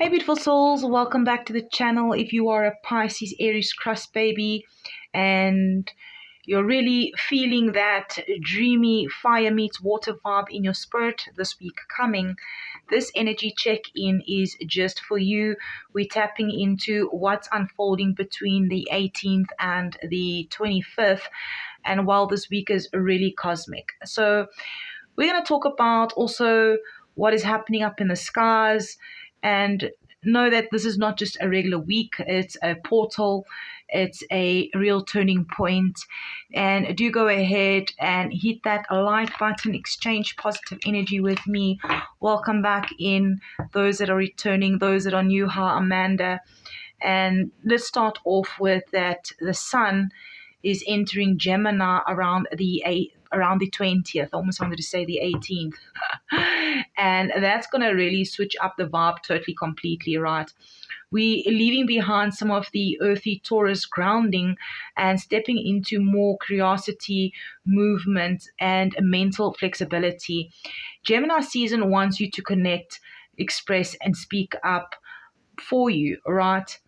Hey beautiful souls, welcome back to the channel. If you are a Pisces Aries Cusp baby and you're really feeling that dreamy fire meets water vibe in your spirit this week coming, this energy check-in is just for you. We're tapping into what's unfolding between the 18th and the 25th, and while this week is really cosmic. So we're going to talk about also what is happening up in the skies, and know that this is not just a regular week, it's a portal, it's a real turning point. And do go ahead and hit that like button, exchange positive energy with me. Welcome back in those that are returning, those that are new. Hi Amanda. And let's start off with that the sun is entering Gemini around the 20th. I almost wanted to say the 18th. And that's going to really switch up the vibe totally, completely, right? We leaving behind some of the earthy Taurus grounding and stepping into more curiosity, movement, and mental flexibility. Gemini season wants you to connect, express, and speak up for you, right?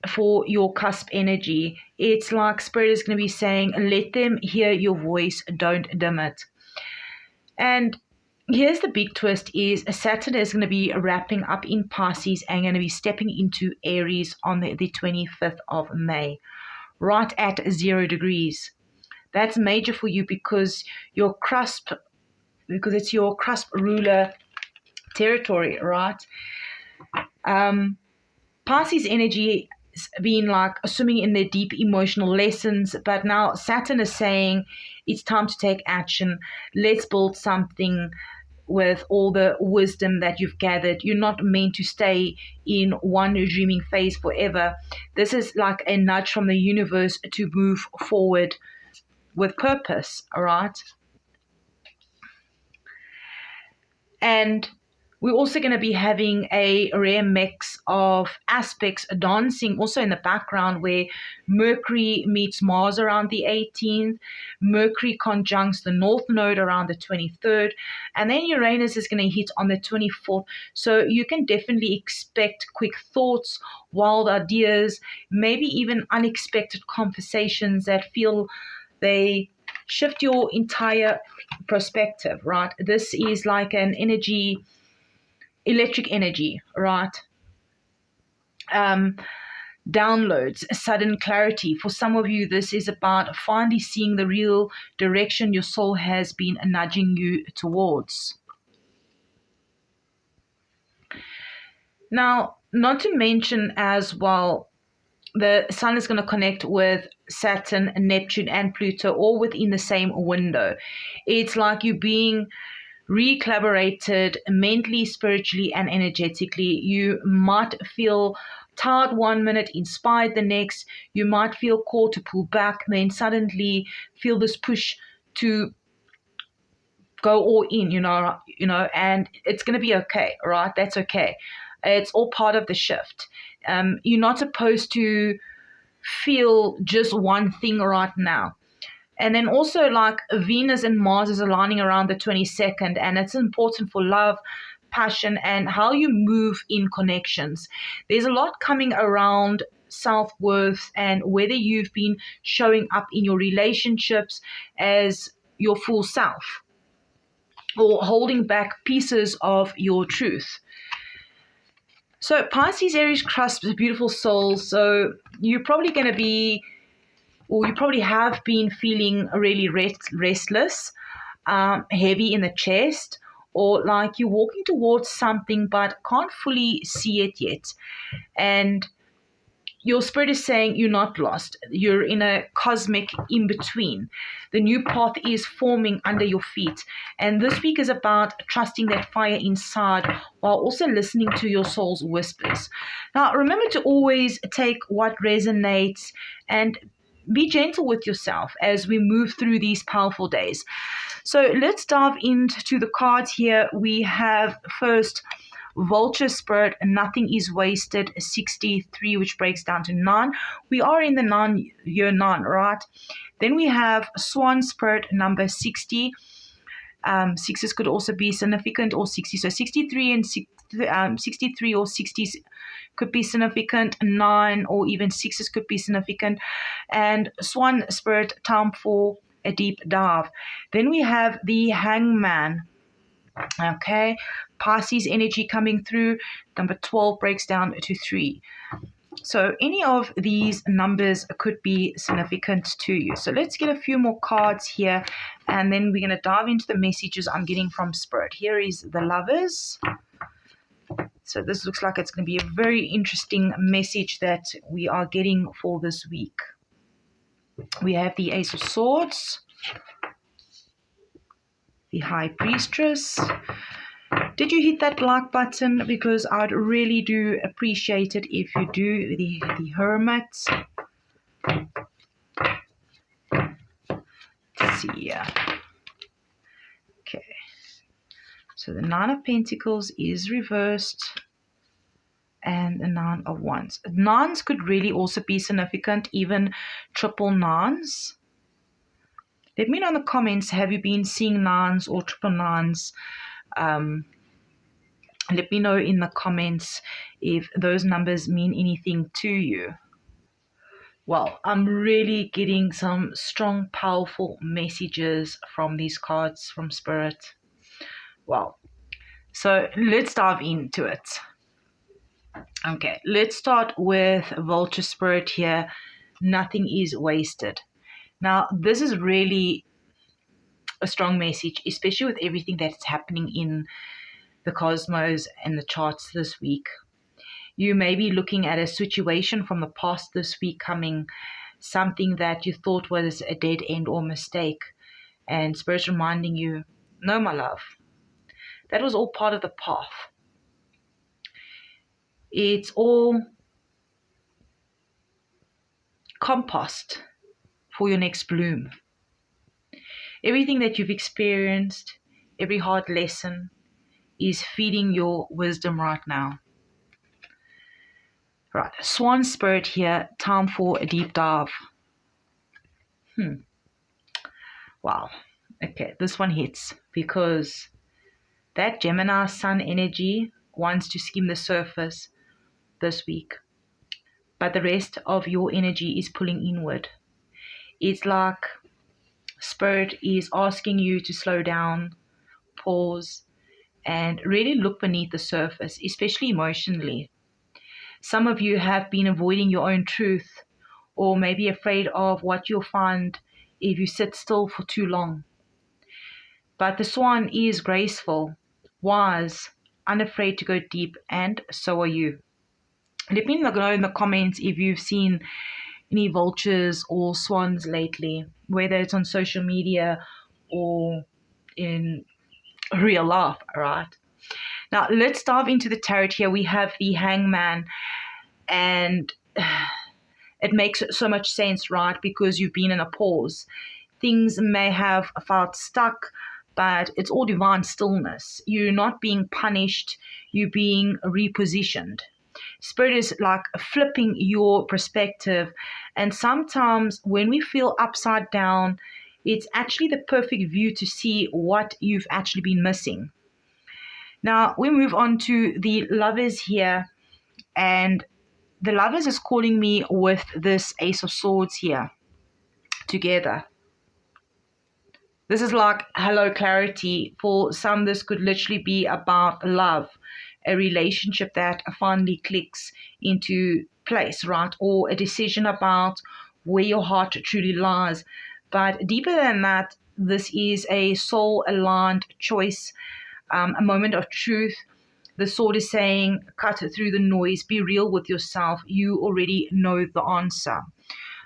For your cusp energy. It's like Spirit is going to be saying, let them hear your voice, don't dim it. And here's the big twist is Saturn is going to be wrapping up in Pisces and going to be stepping into Aries on the 25th of May, right at 0 degrees. That's major for you because it's your cusp ruler territory, right? Pisces energy been like swimming in their deep emotional lessons, but now Saturn is saying it's time to take action. Let's build something with all the wisdom that you've gathered. You're not meant to stay in one dreaming phase forever. This is like a nudge from the universe to move forward with purpose, all right? And we're also going to be having a rare mix of aspects dancing also in the background, where Mercury meets Mars around the 18th, Mercury conjuncts the North Node around the 23rd, and then Uranus is going to hit on the 24th. So you can definitely expect quick thoughts, wild ideas, maybe even unexpected conversations that feel they shift your entire perspective, right? This is like an electric energy, right? Downloads, sudden clarity. For some of you, this is about finally seeing the real direction your soul has been nudging you towards. Now, not to mention as well, the sun is going to connect with Saturn, Neptune, and Pluto all within the same window. It's like you being recollaborated mentally, spiritually, and energetically. You might feel tired one minute, inspired the next. You might feel called to pull back, then suddenly feel this push to go all in, and it's going to be okay, right? That's okay. It's all part of the shift. You're not supposed to feel just one thing right now. And then also like Venus and Mars is aligning around the 22nd, and it's important for love, passion, and how you move in connections. There's a lot coming around self-worth and whether you've been showing up in your relationships as your full self or holding back pieces of your truth. So Pisces, Aries, Cusp, beautiful souls. So you're probably going to be, or you probably have been feeling really restless, heavy in the chest, or like you're walking towards something but can't fully see it yet. And your spirit is saying you're not lost. You're in a cosmic in-between. The new path is forming under your feet. And this week is about trusting that fire inside while also listening to your soul's whispers. Now, remember to always take what resonates and be gentle with yourself as we move through these powerful days. So let's dive into the cards here. We have first Vulture Spirit, Nothing is Wasted, 63, which breaks down to 9. We are in the year 9, right? Then we have Swan Spirit, number 60. Sixes could also be significant, or 60. So 63 and 63 or 60s could be significant. 9 or even 6s could be significant. And Swan Spirit, time for a deep dive. Then we have the Hangman. Okay, Pisces energy coming through. Number 12 breaks down to 3. So any of these numbers could be significant to you. So let's get a few more cards here, and then we're going to dive into the messages I'm getting from Spirit. Here is the Lovers. So this looks like it's going to be a very interesting message that we are getting for this week. We have the Ace of Swords, the High Priestess. Did you hit that like button? Because I'd really do appreciate it if you do. The Hermit. Let's see here. Okay. So the Nine of Pentacles is reversed. And the Nine of Wands. Nines could really also be significant, even triple nines. Let me know in the comments, have you been seeing nines or triple nines? Let me know in the comments if those numbers mean anything to you. Well, I'm really getting some strong, powerful messages from these cards from Spirit. Well, so let's dive into it. Okay, let's start with Vulture Spirit here. Nothing is wasted. Now, this is really a strong message, especially with everything that's happening in the cosmos and the charts this week. You may be looking at a situation from the past this week coming, something that you thought was a dead end or mistake, and Spirit's reminding you, no, my love, that was all part of the path. It's all compost for your next bloom. Everything that you've experienced, every hard lesson, is feeding your wisdom right now. Right, Swan Spirit here, time for a deep dive. Wow. Okay, this one hits because that Gemini Sun energy wants to skim the surface this week. But the rest of your energy is pulling inward. It's like Spirit is asking you to slow down, pause, and really look beneath the surface, especially emotionally. Some of you have been avoiding your own truth, or maybe afraid of what you'll find if you sit still for too long. But the Swan is graceful, wise, unafraid to go deep, and so are you. Let me know in the comments if you've seen any vultures or swans lately, whether it's on social media or in real life, right? Now, let's dive into the tarot here. We have the Hangman, and it makes so much sense, right? Because you've been in a pause. Things may have felt stuck, but it's all divine stillness. You're not being punished, you're being repositioned. Spirit is like flipping your perspective. And sometimes when we feel upside down, it's actually the perfect view to see what you've actually been missing. Now, we move on to the Lovers here. And the Lovers is calling me with this Ace of Swords here together. This is like hello clarity. For some, this could literally be about love, a relationship that finally clicks into place, right? Or a decision about where your heart truly lies. But deeper than that, this is a soul-aligned choice, a moment of truth. The sword is saying, cut through the noise, be real with yourself. You already know the answer.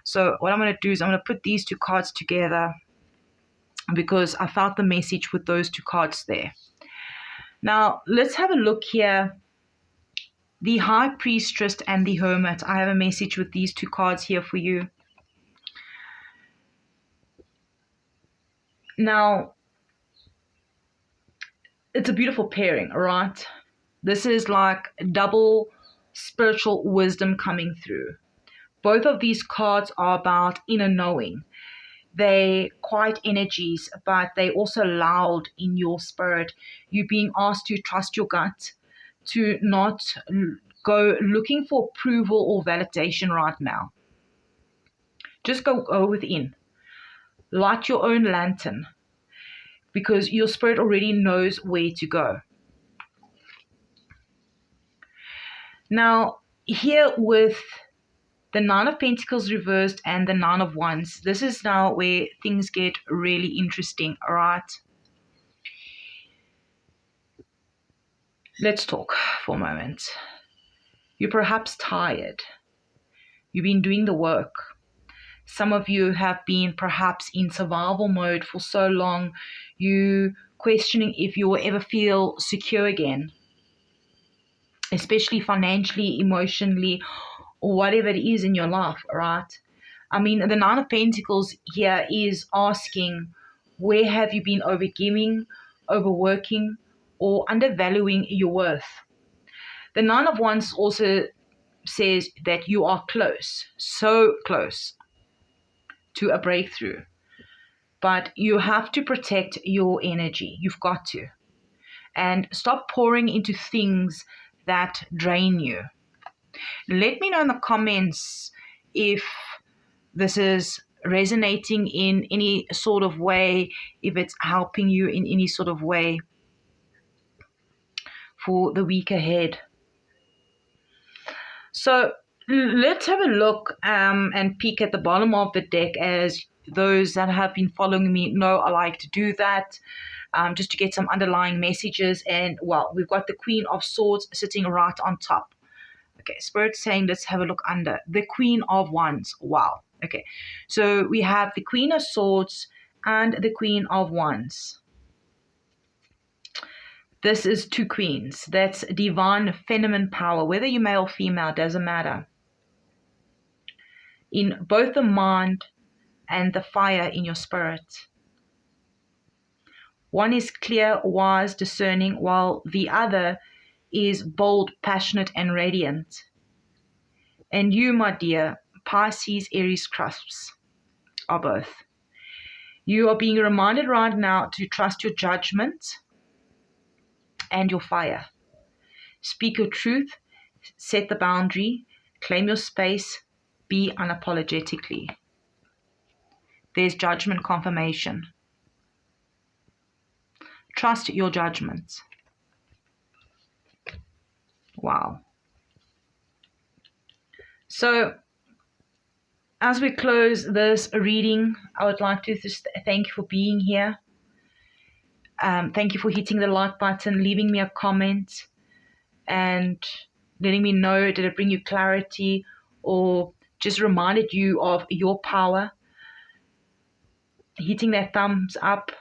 So what I'm going to do is I'm going to put these two cards together because I felt the message with those two cards there. Now, let's have a look here. The High Priestess and the Hermit. I have a message with these two cards here for you. Now, it's a beautiful pairing, right? This is like double spiritual wisdom coming through. Both of these cards are about inner knowing. they quiet energies, but they also loud in your spirit. You're being asked to trust your gut, to not go looking for approval or validation right now. Just go within. Light your own lantern, because your spirit already knows where to go. Now, here with the Nine of Pentacles reversed and the Nine of Wands, this is now where things get really interesting, all right? Let's talk for a moment. You're perhaps tired. You've been doing the work. Some of you have been perhaps in survival mode for so long, you questioning if you will ever feel secure again, especially financially, emotionally, or whatever it is in your life, right? I mean, the Nine of Pentacles here is asking, where have you been overgiving, overworking, or undervaluing your worth? The Nine of Wands also says that you are close, so close to a breakthrough. But you have to protect your energy. You've got to. And stop pouring into things that drain you. Let me know in the comments if this is resonating in any sort of way, if it's helping you in any sort of way for the week ahead. So let's have a look and peek at the bottom of the deck, as those that have been following me know I like to do that, just to get some underlying messages. And well, we've got the Queen of Swords sitting right on top. Okay, Spirit's saying let's have a look under. The Queen of Wands. Wow. Okay, so we have the Queen of Swords and the Queen of Wands. This is two queens. That's divine feminine power. Whether you're male or female, doesn't matter. In both the mind and the fire in your spirit. One is clear, wise, discerning, while the other is bold, passionate, and radiant. And you, my dear, Pisces, Aries, Cusps, are both. You are being reminded right now to trust your judgment and your fire. Speak your truth, set the boundary, claim your space, be unapologetically. There's judgment confirmation. Trust your judgment. Wow. So, as we close this reading, I would like to just thank you for being here. Thank you for hitting the like button, leaving me a comment, and letting me know, did it bring you clarity or just reminded you of your power? Hitting that thumbs up.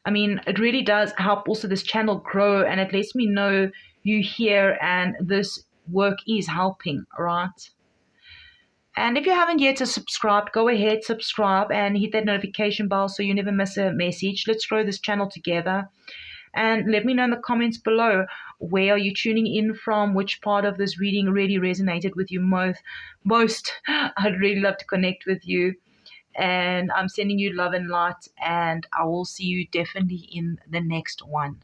I mean, it really does help also this channel grow, and it lets me know you here and this work is helping, right? And if you haven't yet subscribed, go ahead, subscribe and hit that notification bell so you never miss a message. Let's grow this channel together. And let me know in the comments below, where are you tuning in from? Which part of this reading really resonated with you most? I'd really love to connect with you. And I'm sending you love and light, and I will see you definitely in the next one.